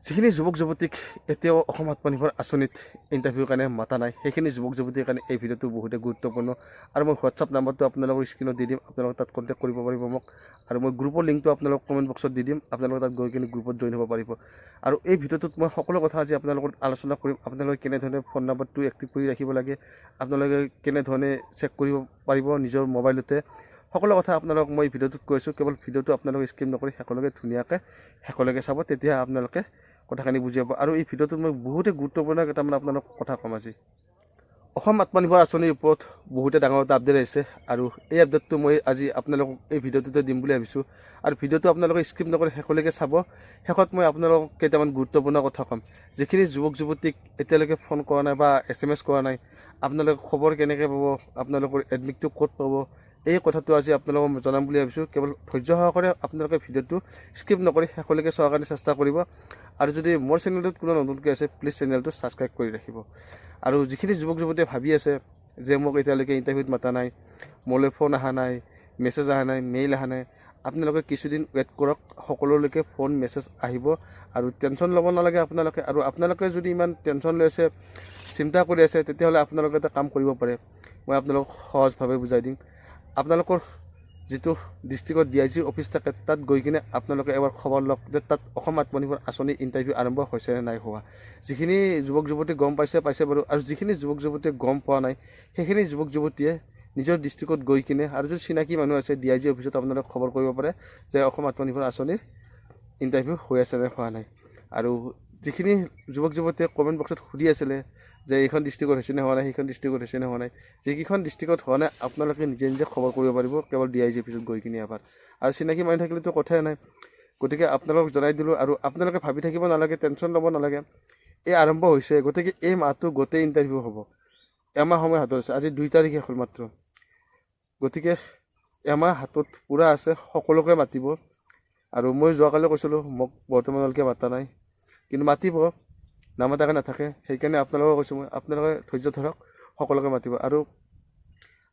যিখিনি যুৱক যুৱতীক এতিয়াও অসম আত্মনিৰ্ভৰ আঁচনিত ইণ্টাৰভিউৰ কাৰণে মাতা নাই, সেইখিনি যুৱক যুৱতীৰ কাৰণে এই ভিডিঅ'টো বহুতে গুৰুত্বপূৰ্ণ। আৰু মই হোৱাটছআপ নাম্বাৰটো আপোনালোকৰ স্ক্ৰীণত দি দিম, আপোনালোকে তাত কণ্টেক্ট কৰিব পাৰিব মোক। আৰু মই গ্ৰুপৰ লিংকটো আপোনালোক কমেণ্ট বক্সত দি দিম, আপোনালোকে তাত গৈ কিনে গ্ৰুপত জইন হ'ব পাৰিব। আৰু এই ভিডিঅ'টোত মই সকলো কথা আজি আপোনালোকৰ আলোচনা কৰিম। আপোনালোকে কেনেধৰণে ফোন নাম্বাৰটো এক্টিভ কৰি ৰাখিব লাগে, আপোনালোকে কেনেধৰণে চেক কৰিব পাৰিব নিজৰ মোবাইলতে, সকলো কথা আপোনালোকক মই ভিডিঅ'টোত কৈছোঁ। কেৱল ভিডিঅ'টো আপোনালোকে স্কিপ নকৰি শেষলৈকে ধুনীয়াকৈ শেষলৈকে চাব, তেতিয়া আপোনালোকে কথাখিনি বুজি পাব। আৰু এই ভিডিঅ'টোত মই বহুতে গুৰুত্বপূৰ্ণ কেইটামান আপোনালোক কথা ক'ম আজি। অসম আত্মনিৰ্ভৰ আঁচনিৰ ওপৰত বহুতে ডাঙৰ এটা আপডেট আহিছে, আৰু এই আপডেটটো মই আজি আপোনালোকক এই ভিডিঅ'টোতে দিম বুলি ভাবিছোঁ। আৰু ভিডিঅ'টো আপোনালোকে স্কিপ নকৰি শেষলৈকে চাব। শেষত মই আপোনালোকক কেইটামান গুৰুত্বপূৰ্ণ কথা ক'ম। যিখিনি যুৱক যুৱতীক এতিয়ালৈকে ফোন কৰা নাই বা SMS কৰা নাই, আপোনালোকে খবৰ কেনেকৈ পাব, আপোনালোকৰ এডমিটটো ক'ত পাব, এই কথাটো আজি আপোনালোকক জনাম বুলি ভাবিছোঁ। কেৱল ধৈৰ্য সহকাৰে আপোনালোকে ভিডিঅ'টো স্কিপ নকৰি শেষলৈকে চোৱাৰ কাৰণে চেষ্টা কৰিব। আৰু যদি মোৰ চেনেলটোত কোনো নতুনকৈ আছে, প্লিজ চেনেলটো ছাবস্ক্ৰাইব কৰি ৰাখিব। আৰু যিখিনি যুৱক যুৱতীয়ে ভাবি আছে যে মোক এতিয়ালৈকে ইণ্টাৰভিউত মাতা নাই, মোলৈ ফোন অহা নাই, মেছেজ অহা নাই, মেইল অহা নাই, আপোনালোকে কিছুদিন ৱেইট কৰক। সকলোলৈকে ফোন মেছেজ আহিব, আৰু টেনশ্যন ল'ব নালাগে আপোনালোকে। আৰু আপোনালোকে যদি ইমান টেনশ্যন লৈ আছে, চিন্তা কৰি আছে, তেতিয়াহ'লে আপোনালোকে এটা কাম কৰিব পাৰে। মই আপোনালোকক সহজভাৱে বুজাই দিম। আপোনালোকৰ যিটো ডিষ্ট্ৰিক্টত DIG অফিচ থাকে, তাত গৈ কিনে আপোনালোকে এবাৰ খবৰ লওক যে তাত অসম আত্মনিৰ্ভৰ আঁচনি ইণ্টাৰভিউ আৰম্ভ হৈছে নে নাই হোৱা। যিখিনি যুৱক যুৱতী গম পাইছে বাৰু, আৰু যিখিনি যুৱক যুৱতীয়ে গম পোৱা নাই, সেইখিনি যুৱক যুৱতীয়ে নিজৰ ডিষ্ট্ৰিক্টত গৈ কিনে, আৰু যদি চিনাকি মানুহ আছে DIG অফিচত, আপোনালোকে খবৰ কৰিব পাৰে যে অসম আত্মনিৰ্ভৰ আঁচনিৰ ইণ্টাৰভিউ হৈ আছে নে হোৱা নাই। আৰু যিখিনি যুৱক যুৱতীয়ে কমেণ্ট বক্সত সুধি আছিলে যে এইখন ডিষ্ট্ৰিক্টত হৈছে নে হোৱা নাই, সেইখন ডিষ্ট্ৰিক্টত হৈছে নে হোৱা নাই, যিকেইখন ডিষ্ট্ৰিক্টত হোৱা নাই, আপোনালোকে নিজে নিজে খবৰ কৰিব পাৰিব, কেৱল DIG অফিচত গৈ কিনে এবাৰ। আৰু চিনাকি মানুহ থাকিলেতো কথাই নাই। গতিকে আপোনালোকক জনাই দিলোঁ। আৰু আপোনালোকে ভাবি থাকিব নালাগে, টেনশ্যন ল'ব নালাগে। এই আৰম্ভ হৈছে, গতিকে এই মাহটো গোটেই ইণ্টাৰভিউ হ'ব। এমাহ সময় হাতত আছে, আজি 2 তাৰিখে হ'ল মাত্ৰ। গতিকে এমাহ হাতত পূৰা আছে, সকলোকে মাতিব। আৰু মই যোৱাকালি কৈছিলোঁ মোক বৰ্তমানলৈকে মাতা নাই, কিন্তু মাতিব, নামাতাকৈ নাথাকে। সেইকাৰণে আপোনালোকক কৈছোঁ মই, আপোনালোকে ধৈৰ্য ধৰক, সকলোকে মাতিব। আৰু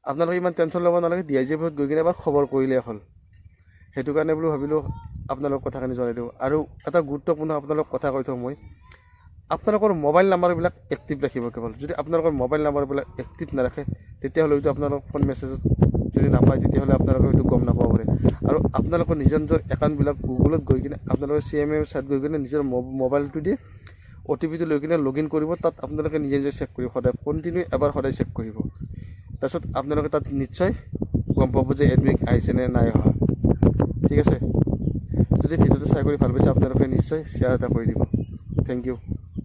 আপোনালোকে ইমান টেনশ্যন ল'ব নালাগে, DIG অফিচত গৈ কিনে এবাৰ খবৰ কৰিলেই হ'ল। সেইটো কাৰণে বোলো ভাবিলোঁ আপোনালোকক কথাখিনি জনাই দিওঁ। আৰু এটা গুৰুত্বপূৰ্ণ আপোনালোকক কথা কৈ থওঁ মই, আপোনালোকৰ মোবাইল নাম্বাৰবিলাক এক্টিভ ৰাখিব। কেৱল যদি আপোনালোকৰ মোবাইল নাম্বাৰবিলাক এক্টিভ নাৰাখে, তেতিয়াহ'লে হয়তো আপোনালোক ফোন মেছেজত যদি নাপায়, তেতিয়াহ'লে আপোনালোকে হয়তো গম নাপাব পাৰে। আৰু আপোনালোকৰ নিজৰ নিজৰ একাউণ্টবিলাক গুগলত গৈ কিনে, আপোনালোকৰ CMA চাইট গৈ কিনে নিজৰ মোবাইলটো দি OTPটো লৈ কিনে লগ ইন কৰিব। তাত আপোনালোকে নিজে নিজে চেক কৰিব, সদায় কণ্টিনিউ এবাৰ সদায় চেক কৰিব। তাৰপিছত আপোনালোকে তাত নিশ্চয় গম পাব যে এডমিট আহিছে নে নাই অহা। ঠিক আছে। যদি ভিডিঅ'টো চাই কৰি ভাল পাইছে, আপোনালোকে নিশ্চয় শ্বেয়াৰ এটা কৰি দিব। Thank U.